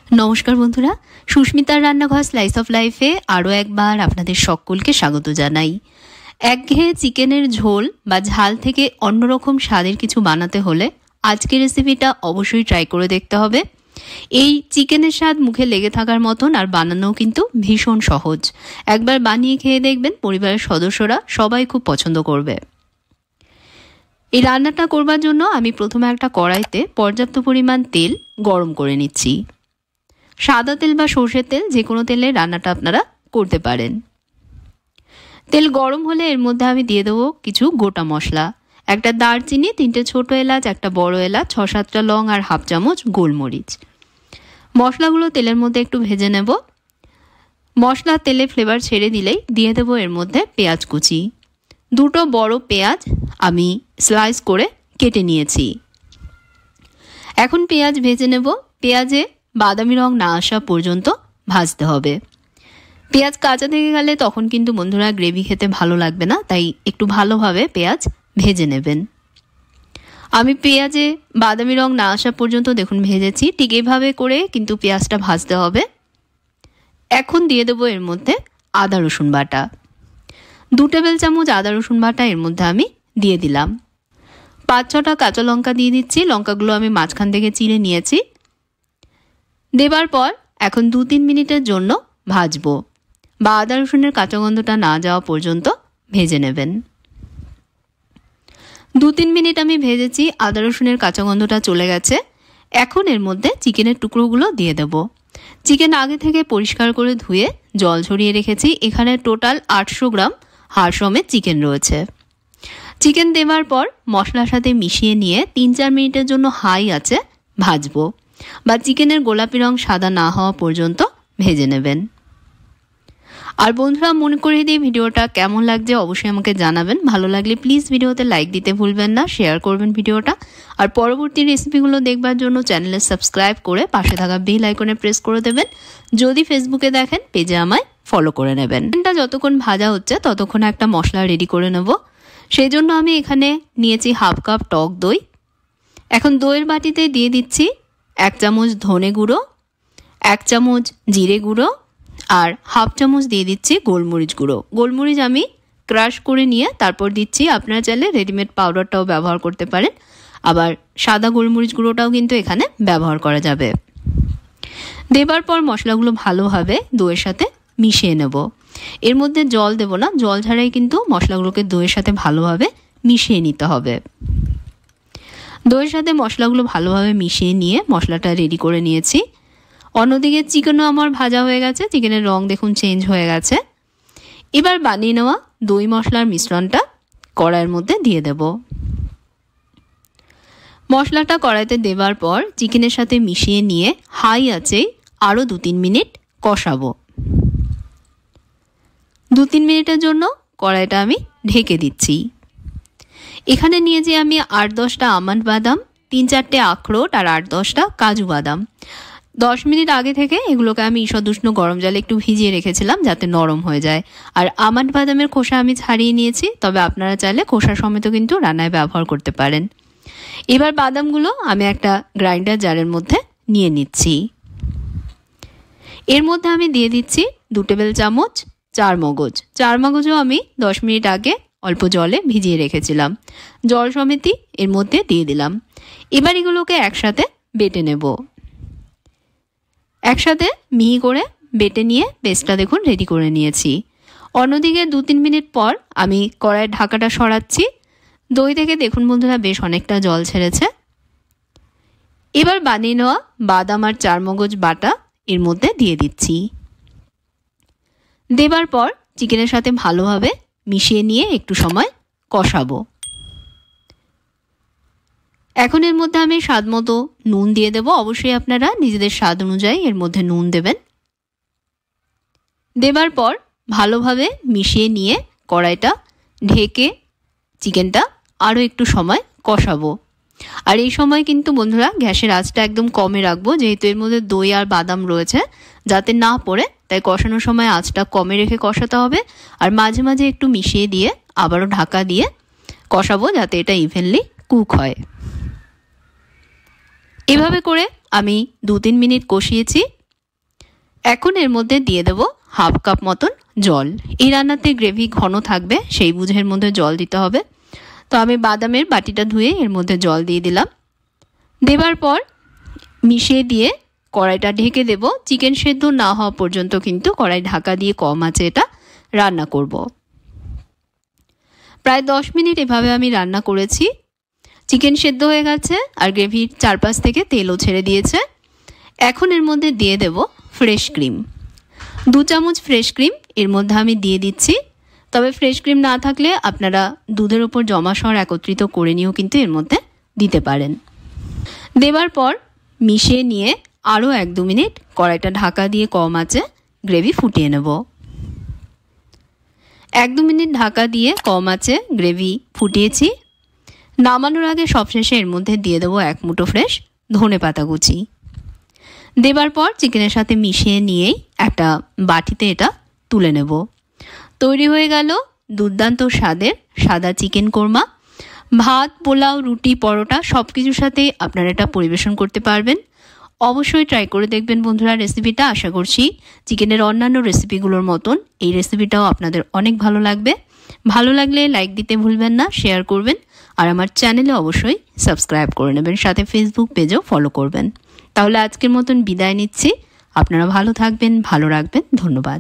নমস্কার বন্ধুরা, সুস্মিতার রান্নাঘর স্লাইস অফ লাইফে আরও একবার আপনাদের সকলকে স্বাগত জানাই। একঘেয়ে চিকেনের ঝোল বা ঝাল থেকে অন্যরকম স্বাদের কিছু বানাতে হলে আজকের রেসিপিটা অবশ্যই ট্রাই করে দেখতে হবে। এই চিকেনের স্বাদ মুখে লেগে থাকার মতন, আর বানানোও কিন্তু ভীষণ সহজ। একবার বানিয়ে খেয়ে দেখবেন, পরিবারের সদস্যরা সবাই খুব পছন্দ করবে। এই রান্নাটা করবার জন্য আমি প্রথমে একটা কড়াইতে পর্যাপ্ত পরিমাণ তেল গরম করে নিচ্ছি। সাদা তেল বা সর্ষের তেল, যে কোনো তেলে রান্নাটা আপনারা করতে পারেন। তেল গরম হলে এর মধ্যে আমি দিয়ে দেবো কিছু গোটা মশলা। একটা দারচিনি, 3টে ছোট এলাচ, একটা বড় এলাচ, 6-7টা লং আর হাফ চামচ গোলমরিচ। মশলাগুলো তেলের মধ্যে একটু ভেজে নেব। মশলা তেলে ফ্লেভার ছেড়ে দিলেই দিয়ে দেবো এর মধ্যে পেঁয়াজ কুচি। 2টো বড় পেঁয়াজ আমি স্লাইস করে কেটে নিয়েছি। এখন পেঁয়াজ ভেজে নেব। পেঁয়াজে বাদামি রং না আসা পর্যন্ত ভাজতে হবে। পেঁয়াজ কাঁচা থেকে গেলে তখন কিন্তু বন্ধুরা গ্রেভি খেতে ভালো লাগবে না, তাই একটু ভালোভাবে পেঁয়াজ ভেজে নেবেন। আমি পেঁয়াজে বাদামি রং না আসা পর্যন্ত দেখুন ভেজেছি। ঠিক এইভাবে করে কিন্তু পেঁয়াজটা ভাজতে হবে। এখন দিয়ে দেবো এর মধ্যে আদা রসুন বাটা। 2 টেবিল চামচ আদা রসুন বাটা এর মধ্যে আমি দিয়ে দিলাম। 5-6টা কাঁচা লঙ্কা দিয়ে দিচ্ছি। লঙ্কাগুলো আমি মাঝখান থেকে চিড়ে নিয়েছি। দেবার পর এখন 2-3 মিনিটের জন্য ভাজবো, বা আদা রসুনের কাঁচা গন্ধটা না যাওয়া পর্যন্ত ভেজে নেবেন। 2-3 মিনিট আমি ভেজেছি, আদা রসুনের কাঁচা গন্ধটা চলে গেছে। এখন এর মধ্যে চিকেনের টুকরোগুলো দিয়ে দেব। চিকেন আগে থেকে পরিষ্কার করে ধুয়ে জল ঝরিয়ে রেখেছি। এখানে টোটাল 800 গ্রাম হাড় সমেত চিকেন রয়েছে। চিকেন দেওয়ার পর মশলার সাথে মিশিয়ে নিয়ে 3-4 মিনিটের জন্য হাই আঁচে ভাজবো, বা চিকেনের গোলাপি রং সাদা না হওয়া পর্যন্ত ভেজে নেবেন। আর বন্ধুরা, মনে করিয়ে দিই ভিডিওটা কেমন লাগছে অবশ্যই আমাকে জানাবেন। ভালো লাগলে প্লিজ ভিডিওতে লাইক দিতে ভুলবেন না, শেয়ার করবেন ভিডিওটা। আর পরবর্তী রেসিপিগুলো দেখবার জন্য চ্যানেলে সাবস্ক্রাইব করে পাশে থাকা বেল আইকনে প্রেস করে দেবেন। যদি ফেসবুকে দেখেন, পেজে আমায় ফলো করে নেবেন। এটা যতক্ষণ ভাজা হচ্ছে ততক্ষণ একটা মশলা রেডি করে নেব। সেই জন্য আমি এখানে নিয়েছি হাফ কাপ টক দই। এখন দইয়ের বাটিতে দিয়ে দিচ্ছি 1 চামচ ধনে গুঁড়ো, 1 চামচ জিরে গুঁড়ো, আর হাফ চামচ দিয়ে দিচ্ছি গোলমরিচ গুঁড়ো। গোলমরিচ আমি ক্রাশ করে নিয়ে তারপর দিচ্ছি। আপনারা চাইলে রেডিমেড পাউডারটাও ব্যবহার করতে পারেন, আবার সাদা গোলমরিচ গুঁড়োটাও কিন্তু এখানে ব্যবহার করা যাবে। দেবার পর মশলাগুলো ভালোভাবে দইয়ের সাথে মিশিয়ে নেব। এর মধ্যে জল দেব না, জল ছাড়াই কিন্তু মশলাগুলোকে দইয়ের সাথে ভালোভাবে মিশিয়ে নিতে হবে। দইয়ের সাথে মশলাগুলো ভালোভাবে মিশিয়ে নিয়ে মশলাটা রেডি করে নিয়েছি। অন্যদিকে চিকেনও আমার ভাজা হয়ে গেছে। চিকেনের রং দেখুন চেঞ্জ হয়ে গেছে। এবার বানিয়ে নেওয়া দই মশলার মিশ্রণটা কড়াইয়ের মধ্যে দিয়ে দেব। মশলাটা কড়াইতে দেওয়ার পর চিকেনের সাথে মিশিয়ে নিয়ে হাই আঁচে আরও 2-3 মিনিট কষাবো। 2-3 মিনিটের জন্য কড়াইটা আমি ঢেকে দিচ্ছি। এখানে নিয়েছি আমি 8-10টা আমন্ড বাদাম, 3-4টে আখরোট আর 8-10টা কাজু বাদাম। 10 মিনিট আগে থেকে এগুলোকে আমি ঈষৎ উষ্ণ গরম জলে একটু ভিজিয়ে রেখেছিলাম যাতে নরম হয়ে যায়। আর আমন্ড বাদামের খোসা আমি ছাড়িয়ে নিয়েছি, তবে আপনারা চাইলে খোসা সমেত কিন্তু রান্নায় ব্যবহার করতে পারেন। এবার বাদামগুলো আমি একটা গ্রাইন্ডার জারের মধ্যে নিয়ে নিচ্ছি। এর মধ্যে আমি দিয়ে দিচ্ছি 2 টেবিল চামচ চারমগজ। চারমগজও আমি 10 মিনিট আগে অল্প জলে ভিজিয়ে রেখেছিলাম। জল সমেতই এর মধ্যে দিয়ে দিলাম। এবার এগুলোকে একসাথে বেটে নেব। একসাথে মিহি করে বেটে নিয়ে পেস্টটা দেখুন রেডি করে নিয়েছি। অন্যদিকে 2-3 মিনিট পর আমি কড়াইয়ের ঢাকাটা সরাচ্ছি। দই থেকে দেখুন বন্ধুরা বেশ অনেকটা জল ছেড়েছে। এবার বানিয়ে নেওয়া বাদাম আর চারমগজ বাটা এর মধ্যে দিয়ে দিচ্ছি। দেবার পর চিকেনের সাথে ভালোভাবে মিশিয়ে নিয়ে একটু সময় কষাবো। এখন এর মধ্যে আমি স্বাদ মতো নুন দিয়ে দেব। অবশ্যই আপনারা নিজেদের স্বাদ অনুযায়ী এর মধ্যে নুন দেবেন। দেবার পর ভালোভাবে মিশিয়ে নিয়ে কড়াইটা ঢেকে চিকেনটা আরও একটু সময় কষাবো। আর এই সময় কিন্তু বন্ধুরা গ্যাসের আঁচটা একদম কমে রাখবো, যেহেতু এর মধ্যে দই আর বাদাম রয়েছে, যাতে না পড়ে। তাই কষানোর সময় আঁচটা কমে রেখে কষাতে হবে। আর মাঝে মাঝে একটু মিশিয়ে দিয়ে আবারও ঢাকা দিয়ে কষাবো, যাতে এটা ইভেনলি কুক হয়। এভাবে করে আমি 2-3 মিনিট কষিয়েছি। এখন এর মধ্যে দিয়ে দেব হাফ কাপ মতন জল। এই রান্নাতে গ্রেভি ঘন থাকবে, সেই বুঝে এর মধ্যে জল দিতে হবে। তো আমি বাদামের বাটিটা ধুয়ে এর মধ্যে জল দিয়ে দিলাম। দেবার পর মিশিয়ে দিয়ে কড়াইটা ঢেকে দেব। চিকেন সেদ্ধ না হওয়া পর্যন্ত কিন্তু কড়াই ঢাকা দিয়ে কম আঁচে এটা রান্না করব। প্রায় 10 মিনিট এভাবে আমি রান্না করেছি। চিকেন সেদ্ধ হয়ে গেছে আর গ্রেভির চারপাশ থেকে তেলও ছেড়ে দিয়েছে। এখন এর মধ্যে দিয়ে দেব ফ্রেশ ক্রিম। 2 চামচ ফ্রেশ ক্রিম এর মধ্যে আমি দিয়ে দিচ্ছি। তবে ফ্রেশ ক্রিম না থাকলে আপনারা দুধের ওপর জমা সর একত্রিত করে নিয়েও কিন্তু এর মধ্যে দিতে পারেন। দেবার পর মিশিয়ে নিয়ে আরও 1-2 মিনিট কড়াইটা ঢাকা দিয়ে কম আঁচে গ্রেভি ফুটিয়ে নেব। 1-2 মিনিট ঢাকা দিয়ে কম আঁচে গ্রেভি ফুটিয়েছি। নামানোর আগে সবশেষে এর মধ্যে দিয়ে দেবো 1 মুঠো ফ্রেশ ধনেপাতা কুচি। দেবার পর চিকেনের সাথে মিশিয়ে নিয়েই একটা বাটিতে এটা তুলে নেব। তৈরি হয়ে গেল দুর্দান্ত স্বাদের সাদা চিকেন কোরমা। ভাত, পোলাও, রুটি, পরোটা সব কিছুর সাথে আপনারা এটা পরিবেশন করতে পারবেন। অবশ্যই ট্রাই করে দেখবেন বন্ধুরা রেসিপিটা। আশা করছি চিকেনের অন্যান্য রেসিপিগুলোর মতন এই রেসিপিটাও আপনাদের অনেক ভালো লাগবে। ভালো লাগলে লাইক দিতে ভুলবেন না, শেয়ার করবেন আর আমার চ্যানেলে অবশ্যই সাবস্ক্রাইব করে নেবেন, সাথে ফেসবুক পেজও ফলো করবেন। তাহলে আজকের মতন বিদায় নিচ্ছি। আপনারা ভালো থাকবেন, ভালো রাখবেন। ধন্যবাদ।